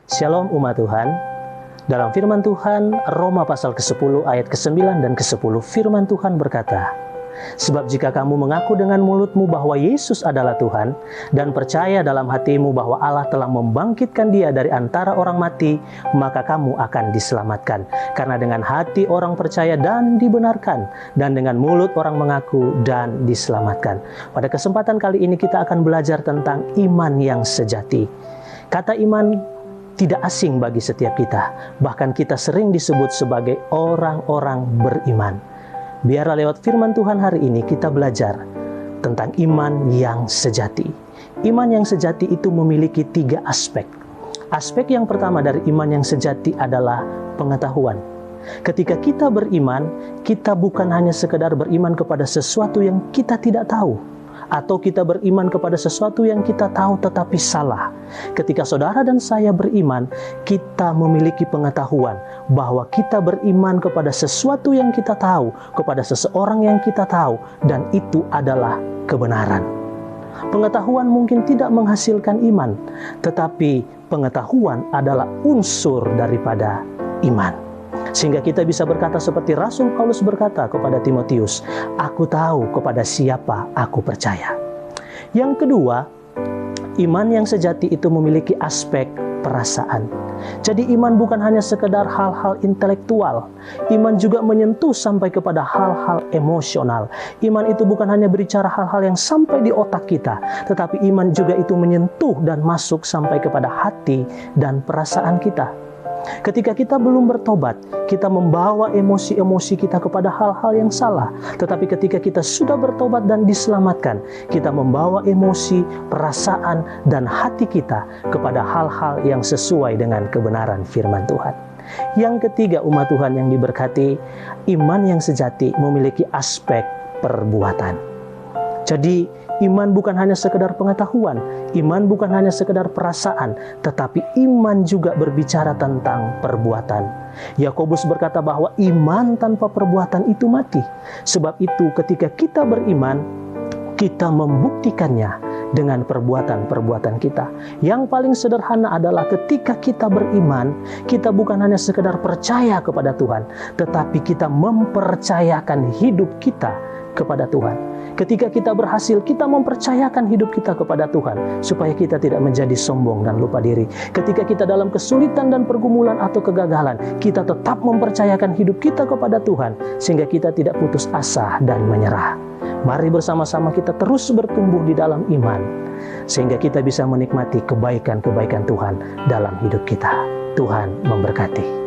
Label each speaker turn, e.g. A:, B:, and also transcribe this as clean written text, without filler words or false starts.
A: Shalom umat Tuhan. Dalam firman Tuhan, Roma pasal ke-10 ayat ke-9 dan ke-10, firman Tuhan berkata, "Sebab jika kamu mengaku dengan mulutmu bahwa Yesus adalah Tuhan, dan percaya dalam hatimu bahwa Allah telah membangkitkan Dia dari antara orang mati, maka kamu akan diselamatkan. Karena dengan hati orang percaya dan dibenarkan, dan dengan mulut orang mengaku dan diselamatkan." Pada kesempatan kali ini kita akan belajar tentang iman yang sejati. Kata iman tidak asing bagi setiap kita. Bahkan kita sering disebut sebagai orang-orang beriman. Biarlah lewat firman Tuhan hari ini kita belajar tentang iman yang sejati. Iman yang sejati itu memiliki 3 aspek. Aspek yang pertama dari iman yang sejati adalah pengetahuan. Ketika kita beriman, kita bukan hanya sekedar beriman kepada sesuatu yang kita tidak tahu, atau kita beriman kepada sesuatu yang kita tahu tetapi salah. Ketika saudara dan saya beriman, kita memiliki pengetahuan bahwa kita beriman kepada sesuatu yang kita tahu, kepada seseorang yang kita tahu, dan itu adalah kebenaran. Pengetahuan mungkin tidak menghasilkan iman, tetapi pengetahuan adalah unsur daripada iman. Sehingga kita bisa berkata seperti Rasul Paulus berkata kepada Timotius, "Aku tahu kepada siapa aku percaya." Yang kedua, iman yang sejati itu memiliki aspek perasaan. Jadi iman bukan hanya sekedar hal-hal intelektual. Iman juga menyentuh sampai kepada hal-hal emosional. Iman itu bukan hanya berbicara hal-hal yang sampai di otak kita, tetapi iman juga itu menyentuh dan masuk sampai kepada hati dan perasaan kita. Ketika kita belum bertobat, kita membawa emosi-emosi kita kepada hal-hal yang salah. Tetapi ketika kita sudah bertobat dan diselamatkan, kita membawa emosi, perasaan, dan hati kita kepada hal-hal yang sesuai dengan kebenaran firman Tuhan. Yang ketiga, umat Tuhan yang diberkati, iman yang sejati memiliki aspek perbuatan. Jadi, iman bukan hanya sekedar pengetahuan, iman bukan hanya sekedar perasaan, tetapi iman juga berbicara tentang perbuatan. Yakobus berkata bahwa iman tanpa perbuatan itu mati. Sebab itu ketika kita beriman, kita membuktikannya dengan perbuatan-perbuatan kita. Yang paling sederhana adalah ketika kita beriman, kita bukan hanya sekedar percaya kepada Tuhan, tetapi kita mempercayakan hidup kita kepada Tuhan. Ketika kita berhasil, kita mempercayakan hidup kita kepada Tuhan, supaya kita tidak menjadi sombong dan lupa diri. Ketika kita dalam kesulitan dan pergumulan atau kegagalan, kita tetap mempercayakan hidup kita kepada Tuhan, sehingga kita tidak putus asa dan menyerah. Mari bersama-sama kita terus bertumbuh di dalam iman, sehingga kita bisa menikmati kebaikan-kebaikan Tuhan dalam hidup kita. Tuhan memberkati.